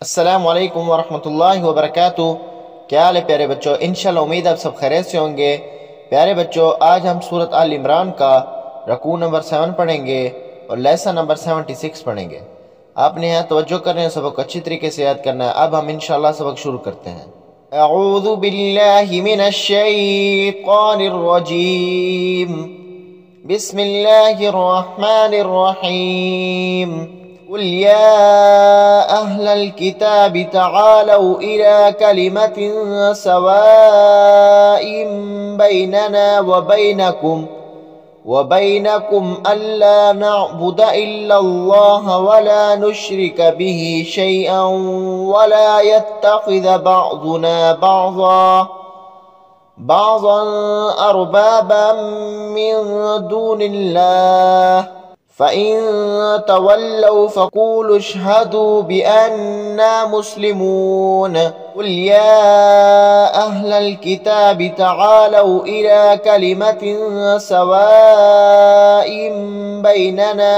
अस्सलामु अलैकुम वरहमतुल्लाहि वबरकातुहू। क्या हाल है प्यारे बच्चों? इंशाल्लाह उम्मीद आप सब खैरियत से होंगे। प्यारे बच्चों, आज हम सूरत आल इमरान का रकू नंबर 7 पढ़ेंगे और लेसन नंबर 76 पढ़ेंगे। आपने यहाँ तवज्जो करना है, सबक अच्छी तरीके से याद करना है। अब हम इंशाल्लाह सबक शुरू करते हैं। अऊज़ु बिल्लाहि मिनश शैतानिर रजीम। बिस्मिल्लाहिर रहमानिर रहीम। कुल या अहलल किताबि तआलौ इला कलिमतिन सवाइम बैनना व बैनकुम अल्ला नअबुद इल्लल्लाह वला नुश्रिक बिही शैअन वला यत्तखिज़ बअदुना बअदन अरबाबन मिन दूनिल्लाह फ़इन तवल्लौ फ़क़ूलू अशहदू बिअन्ना मुस्लिमून। कुल या अहलल किताबि तआलौ इला कलिमतिन सवाइम बैनना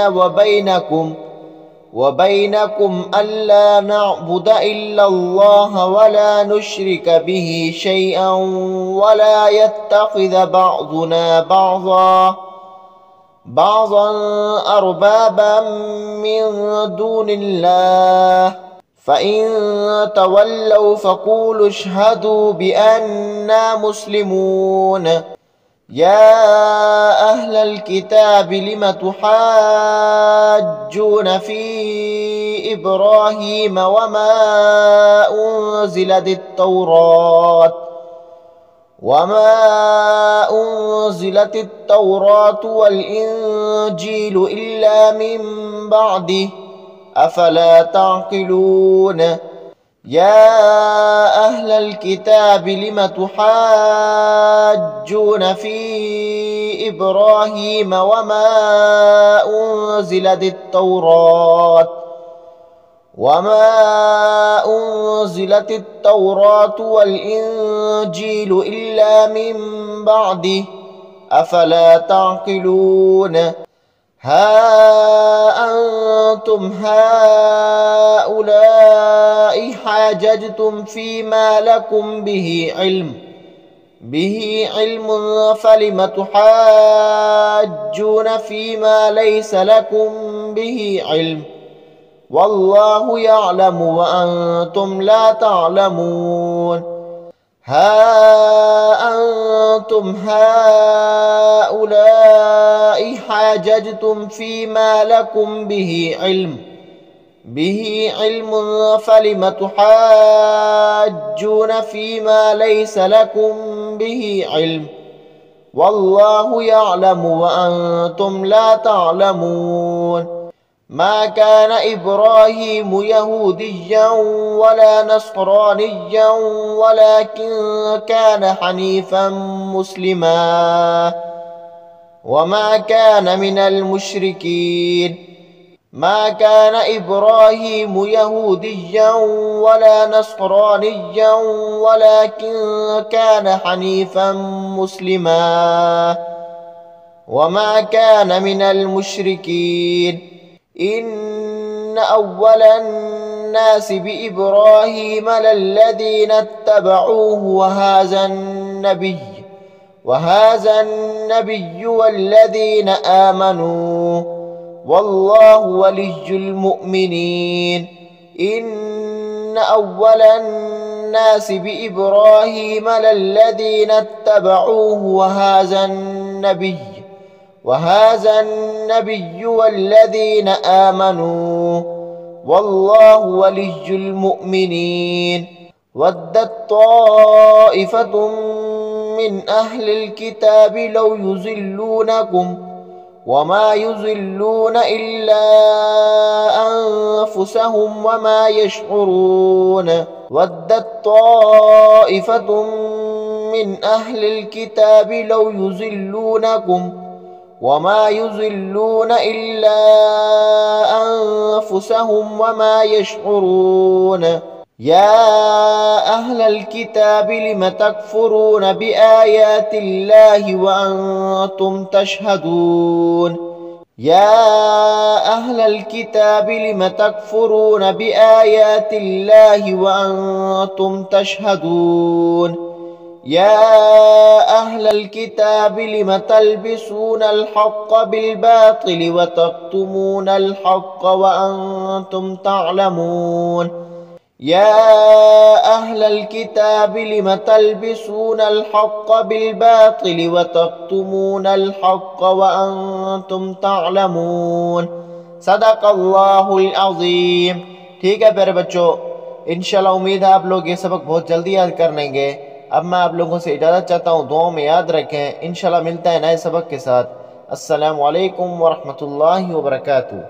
व बैनकुम अल्ला नअबुद इल्लल्लाह वला नुश्रिक बिही शैअन वला यत्तखिज़ बअदुना बअदन अरबाबन मिन दूनिल्लाह फ़इन तवल्लौ फ़क़ूलू अशहदू बिअन्ना मुस्लिमून। या अहलल किताबि लिम तुहाज्जून फ़ी इब्राहीम वमा उन्ज़िलत التوراة والإنجيل إلا من بعده أفلا تعقلون। يا أهل الكتاب لم تحاجون في إبراهيم وما أنزلت التوراة والإنجيل إلا من بعده أفلا تعقلون। ها أنتم هؤلاء حاججتم فيما لكم به علم فلم تحاجون فيما ليس لكم به علم والله يعلم وأنتم لا تعلمون। ها أنتم هؤلاء حاججتم فيما لكم به علم فلم تحاجون فيما ليس لكم به علم والله يعلم وأنتم لا تعلمون। ما كان إبراهيم يهوديا ولا نصرانيا ولكن كان حنيفا مسلما وما كان من المشركين. ما كان إبراهيم يهوديا ولا نصرانيا ولكن كان حنيفا مسلما وما كان من المشركين. إن أول الناس بإبراهيم للذين اتبعوه وهذا النبي والذين آمنوا والله ولي المؤمنين. إن أول الناس بإبراهيم للذين اتبعوه وهذا النبي والذين آمنوا والله ولي المؤمنين. ودت طائفة من أهل الكتاب لو يضلونكم وما يضلون إلا أنفسهم وما يشعرون. ودت طائفة من أهل الكتاب لو يضلونكم وما يضلون إلا أنفسهم وما يشعرون. يا أهل الكتاب لم تكفرون بآيات الله وأنتم تشهدون. या अहलल किताबि लिम तकफुरून बिआयातिल्लाहि व अंतुम तशहदून। या अहलल किताबि लिम तल्बिसूनल हक़्क़ बिल बातिल व तक्तुमूनल हक़्क़ व अंतुम तअलमून। या अहलल किताबि लिम तल्बिसूनल हक़्क़ बिल बातिल व तक्तुमूनल हक़्क़ व अंतुम तअलमून। सदक़ल्लाहुल अज़ीम। ठीक है प्यारे बच्चों, इंशाल्लाह उम्मीद है आप लोग ये सबक बहुत जल्दी याद कर लेंगे। अब मैं आप लोगों से इजाज़त चाहता हूँ, दुआ में याद रखें। इंशाल्लाह मिलता है नए सबक के साथ। अस्सलामु अलैकुम व रहमतुल्लाहि व बरकातुहू।